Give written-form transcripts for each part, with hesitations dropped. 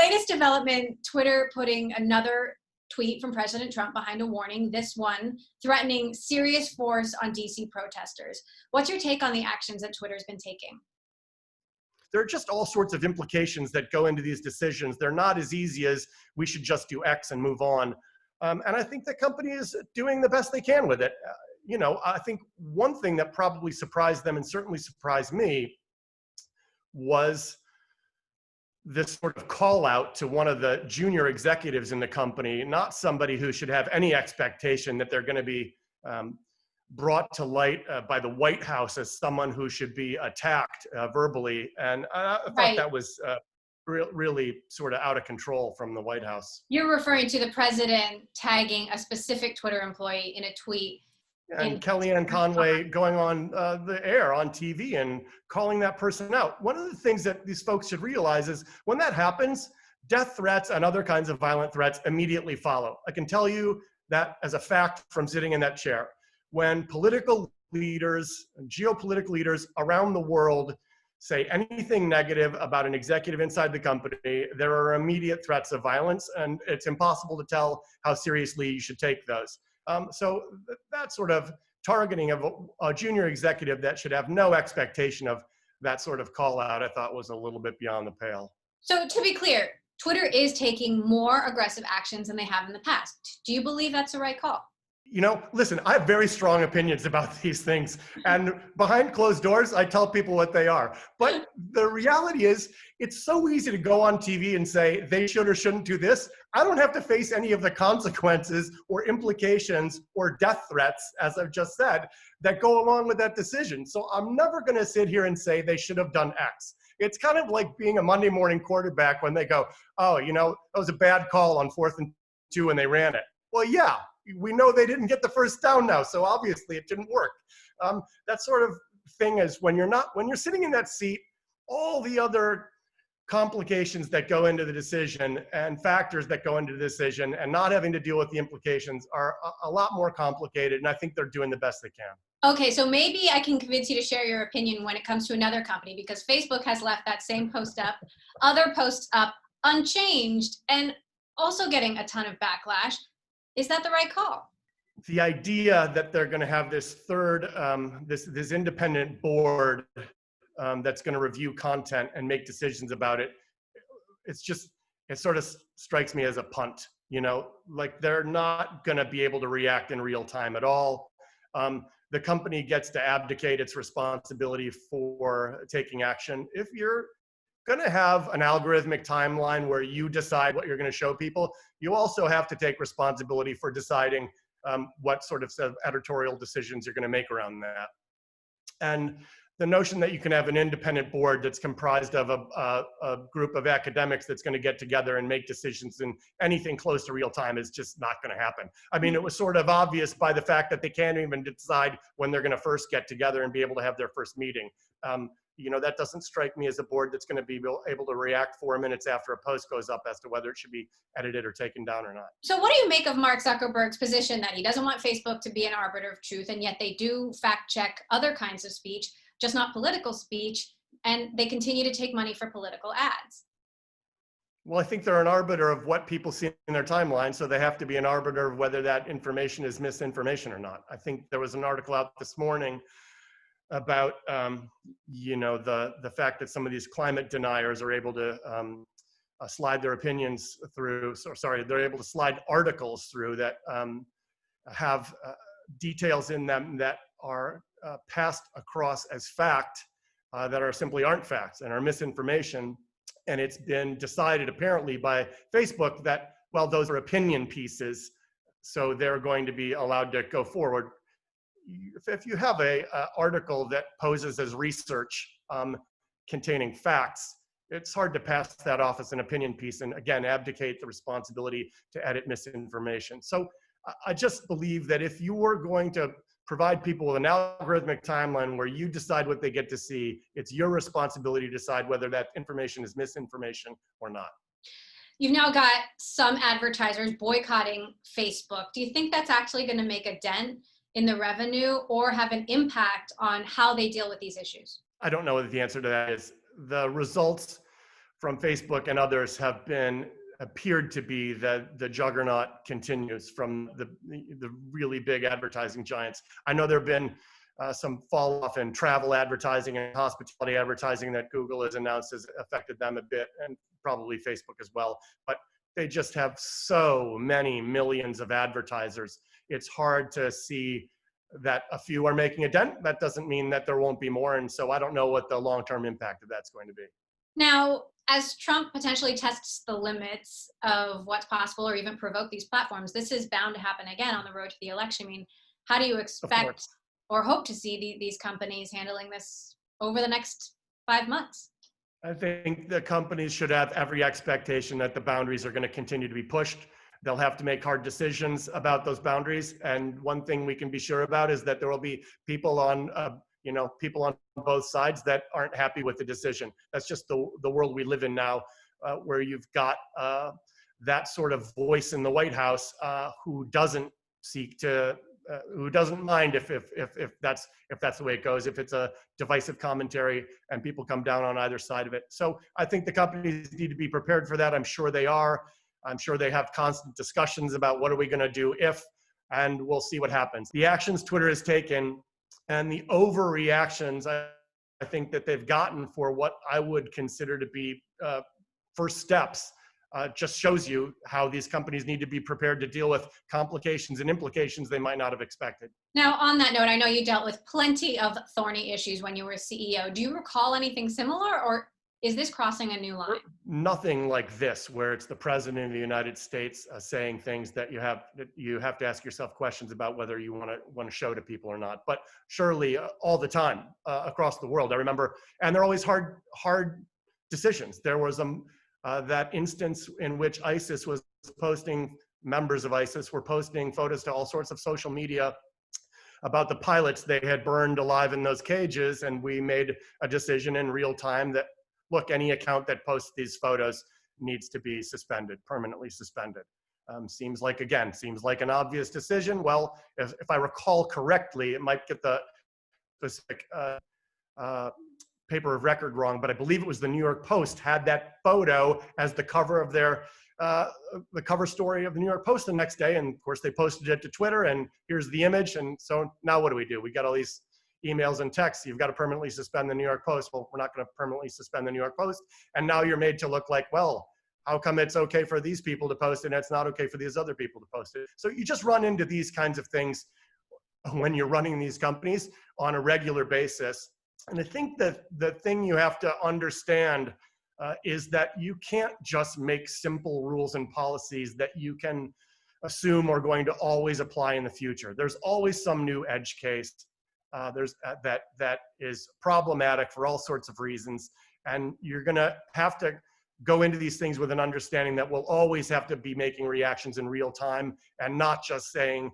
latest development, Twitter putting another tweet from President Trump behind a warning, this one threatening serious force on DC protesters. What's your take on the actions that Twitter's been taking? There are just all sorts of implications that go into these decisions. They're not as easy as we should just do X and move on. And I think the company is doing the best they can with it. I think one thing that probably surprised them and certainly surprised me was this sort of call out to one of the junior executives in the company, not somebody who should have any expectation that they're going to be brought to light by the White House as someone who should be attacked verbally. And I thought that was really sort of out of control from the White House. You're referring to the president tagging a specific Twitter employee in a tweet. And Kellyanne Conway going on the air on TV and calling that person out. One of the things that these folks should realize is when that happens, death threats and other kinds of violent threats immediately follow. I can tell you that as a fact from sitting in that chair. When political leaders, geopolitical leaders around the world say anything negative about an executive inside the company, there are immediate threats of violence, and it's impossible to tell how seriously you should take those. So that sort of targeting of a junior executive that should have no expectation of that sort of call out, I thought was a little bit beyond the pale. So to be clear, Twitter is taking more aggressive actions than they have in the past. Do you believe that's the right call? Listen, I have very strong opinions about these things, and behind closed doors, I tell people what they are. But the reality is, it's so easy to go on TV and say they should or shouldn't do this. I don't have to face any of the consequences or implications or death threats, as I've just said, that go along with that decision. So I'm never going to sit here and say they should have done X. It's kind of like being a Monday morning quarterback when they go, oh, that was a bad call on 4th and 2 and they ran it. Well, yeah. We know they didn't get the first down now, so obviously it didn't work. That sort of thing is when you're sitting in that seat, all the other complications that go into the decision and factors that go into the decision and not having to deal with the implications are a lot more complicated, and I think they're doing the best they can. Okay, so maybe I can convince you to share your opinion when it comes to another company, because Facebook has left that same post up, other posts up unchanged, and also getting a ton of backlash. Is that the right call? The idea that they're going to have this third, this independent board that's going to review content and make decisions about it, it sort of strikes me as a punt. Like they're not going to be able to react in real time at all. The company gets to abdicate its responsibility for taking action. If you're going to have an algorithmic timeline where you decide what you're going to show people, you also have to take responsibility for deciding what sort of editorial decisions you're going to make around that. And the notion that you can have an independent board that's comprised of a group of academics that's going to get together and make decisions in anything close to real time is just not going to happen. I mean, it was sort of obvious by the fact that they can't even decide when they're going to first get together and be able to have their first meeting. That doesn't strike me as a board that's going to be able to react 4 minutes after a post goes up as to whether it should be edited or taken down or not. So what do you make of Mark Zuckerberg's position that he doesn't want Facebook to be an arbiter of truth, and yet they do fact check other kinds of speech, just not political speech, and they continue to take money for political ads? Well, I think they're an arbiter of what people see in their timeline, so they have to be an arbiter of whether that information is misinformation or not. I think there was an article out this morning about the fact that some of these climate deniers are able to slide their opinions through. They're able to slide articles through that have details in them that are passed across as fact that simply aren't facts and are misinformation. And it's been decided apparently by Facebook that, well, those are opinion pieces, so they're going to be allowed to go forward. If you have a article that poses as research containing facts, it's hard to pass that off as an opinion piece and, again, abdicate the responsibility to edit misinformation. So I just believe that if you were going to provide people with an algorithmic timeline where you decide what they get to see, it's your responsibility to decide whether that information is misinformation or not. You've now got some advertisers boycotting Facebook. Do you think that's actually going to make a dent in the revenue or have an impact on how they deal with these issues? I don't know what the answer to that is. The results from Facebook and others have appeared to be that the juggernaut continues from the really big advertising giants. I know there have been some fall off in travel advertising and hospitality advertising that Google has announced has affected them a bit, and probably Facebook as well. But they just have so many millions of advertisers. It's hard to see that a few are making a dent. That doesn't mean that there won't be more. And so I don't know what the long-term impact of that's going to be. Now, as Trump potentially tests the limits of what's possible or even provoke these platforms, this is bound to happen again on the road to the election. I mean, how do you expect or hope to see these companies handling this over the next 5 months? I think the companies should have every expectation that the boundaries are going to continue to be pushed. They'll have to make hard decisions about those boundaries. And one thing we can be sure about is that there will be people on both sides that aren't happy with the decision. That's just the world we live in now, where you've got that sort of voice in the White House who doesn't seek to, who doesn't mind if that's the way it goes, if it's a divisive commentary and people come down on either side of it. So I think the companies need to be prepared for that. I'm sure they are. I'm sure they have constant discussions about what are we going to do if, and we'll see what happens. The actions Twitter has taken and the overreactions I think that they've gotten for what I would consider to be first steps just shows you how these companies need to be prepared to deal with complications and implications they might not have expected. Now, on that note, I know you dealt with plenty of thorny issues when you were CEO. Do you recall anything similar, or is this crossing a new line? Nothing like this, where it's the president of the United States saying things that you have to ask yourself questions about whether you want to show to people or not. But surely all the time across the world, I remember, and they're always hard decisions. There was that instance in which ISIS was posting, members of ISIS were posting photos to all sorts of social media about the pilots they had burned alive in those cages, and we made a decision in real time that, look, any account that posts these photos needs to be suspended, permanently suspended. Seems like an obvious decision. Well, if I recall correctly, it might get the specific paper of record wrong, but I believe it was the New York Post had that photo as the cover of the cover story of the New York Post the next day. And of course they posted it to Twitter, and here's the image. And so now what do? We got all these emails and texts. You've got to permanently suspend the New York Post. Well, we're not going to permanently suspend the New York Post. And now you're made to look like, well, how come it's okay for these people to post and it's not okay for these other people to post it? So you just run into these kinds of things when you're running these companies on a regular basis. And I think that the thing you have to understand is that you can't just make simple rules and policies that you can assume are going to always apply in the future. There's always some new edge case that is problematic for all sorts of reasons. And you're going to have to go into these things with an understanding that we'll always have to be making reactions in real time and not just saying,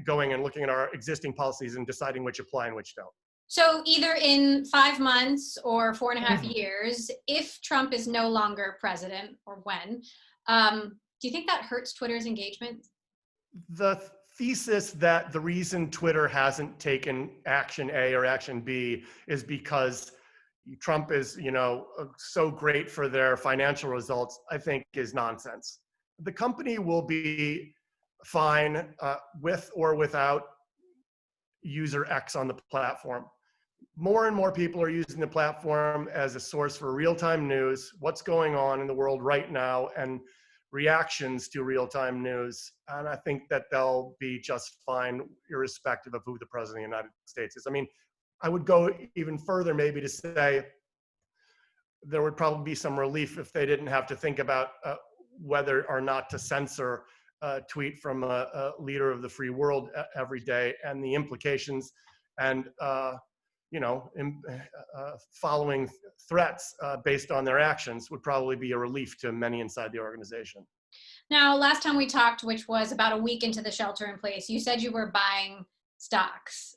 going and looking at our existing policies and deciding which apply and which don't. So either in 5 months or 4.5 years, if Trump is no longer president, or when, do you think that hurts Twitter's engagement? The thesis that the reason Twitter hasn't taken action A or action B is because Trump is, so great for their financial results, I think is nonsense. The company will be fine with or without user X on the platform. More and more people are using the platform as a source for real-time news, what's going on in the world right now, and reactions to real-time news. And I think that they'll be just fine, irrespective of who the president of the United States is. I mean, I would go even further maybe to say there would probably be some relief if they didn't have to think about whether or not to censor a tweet from a leader of the free world every day, and the implications and following threats based on their actions would probably be a relief to many inside the organization. Now, last time we talked, which was about a week into the shelter in place, you said you were buying stocks.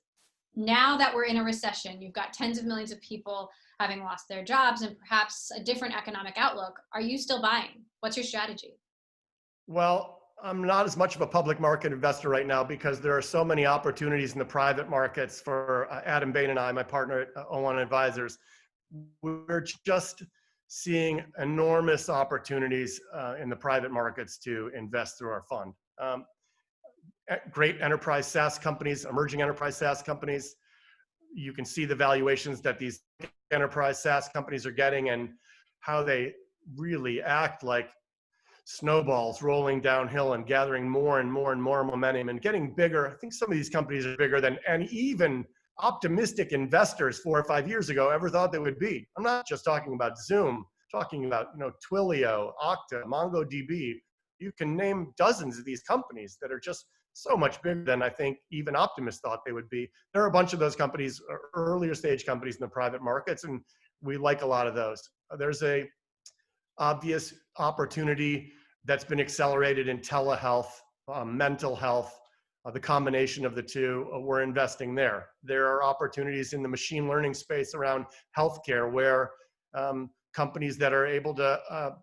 Now that we're in a recession, you've got tens of millions of people having lost their jobs and perhaps a different economic outlook. Are you still buying? What's your strategy? Well, I'm not as much of a public market investor right now because there are so many opportunities in the private markets for Adam Bain and I, my partner at 01 Advisors. We're just seeing enormous opportunities in the private markets to invest through our fund. Great enterprise SaaS companies, emerging enterprise SaaS companies. You can see the valuations that these enterprise SaaS companies are getting and how they really act like snowballs rolling downhill and gathering more and more and more momentum and getting bigger. I think some of these companies are bigger than, and even optimistic investors 4 or 5 years ago ever thought they would be. I'm not just talking about Zoom, I'm talking about, Twilio, Okta, MongoDB. You can name dozens of these companies that are just so much bigger than I think even optimists thought they would be. There are a bunch of those companies, earlier stage companies in the private markets, and we like a lot of those. There's a obvious opportunity that's been accelerated in telehealth, mental health, the combination of the two. We're investing there. There are opportunities in the machine learning space around healthcare where companies that are able to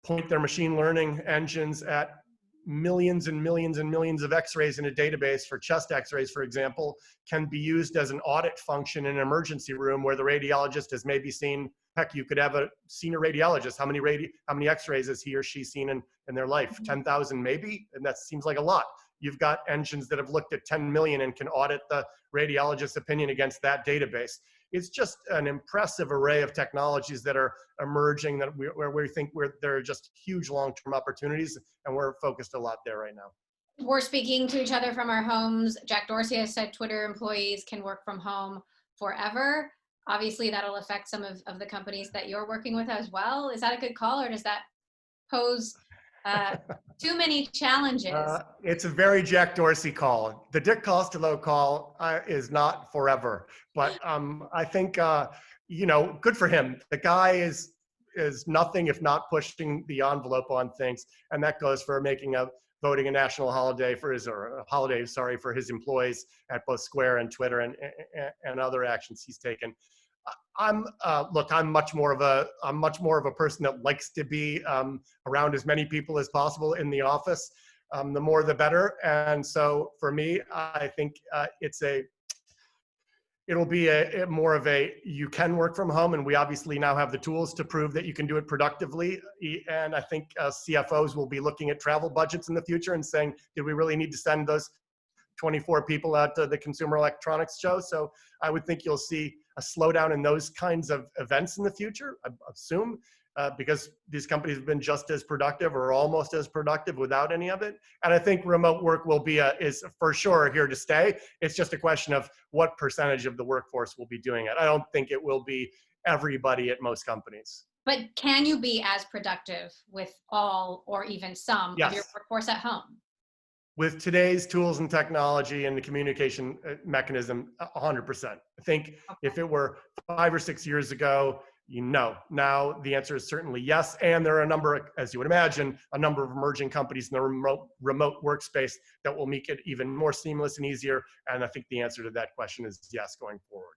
point their machine learning engines at millions and millions and millions of x-rays in a database for chest x-rays, for example, can be used as an audit function in an emergency room where the radiologist has maybe seen, heck, you could have a senior radiologist. How many x-rays has he or she seen in their life? 10,000 maybe? And that seems like a lot. You've got engines that have looked at 10 million and can audit the radiologist's opinion against that database. It's just an impressive array of technologies that are emerging that where we think there are just huge long-term opportunities, and we're focused a lot there right now. We're speaking to each other from our homes. Jack Dorsey has said Twitter employees can work from home forever. Obviously, that'll affect some of the companies that you're working with as well. Is that a good call, or does that pose too many challenges? It's a very Jack Dorsey call. The Dick Costolo call is not forever, but I think good for him. The guy is nothing if not pushing the envelope on things, and that goes for voting a national holiday for his employees at both Square and Twitter and other actions he's taken. I'm much more of a person that likes to be around as many people as possible in the office. The more the better. And so for me, I think it'll be more of a, you can work from home, and we obviously now have the tools to prove that you can do it productively. And I think CFOs will be looking at travel budgets in the future and saying, did we really need to send those 24 people out to the Consumer Electronics Show? So I would think you'll see a slowdown in those kinds of events in the future, I assume, because these companies have been just as productive or almost as productive without any of it. And I think remote work is for sure here to stay. It's just a question of what percentage of the workforce will be doing it. I don't think it will be everybody at most companies. But can you be as productive with all or even some of your workforce at home? With today's tools and technology and the communication mechanism, 100%. I think if it were 5 or 6 years ago, now the answer is certainly yes. And there are as you would imagine, a number of emerging companies in the remote workspace that will make it even more seamless and easier. And I think the answer to that question is yes, going forward.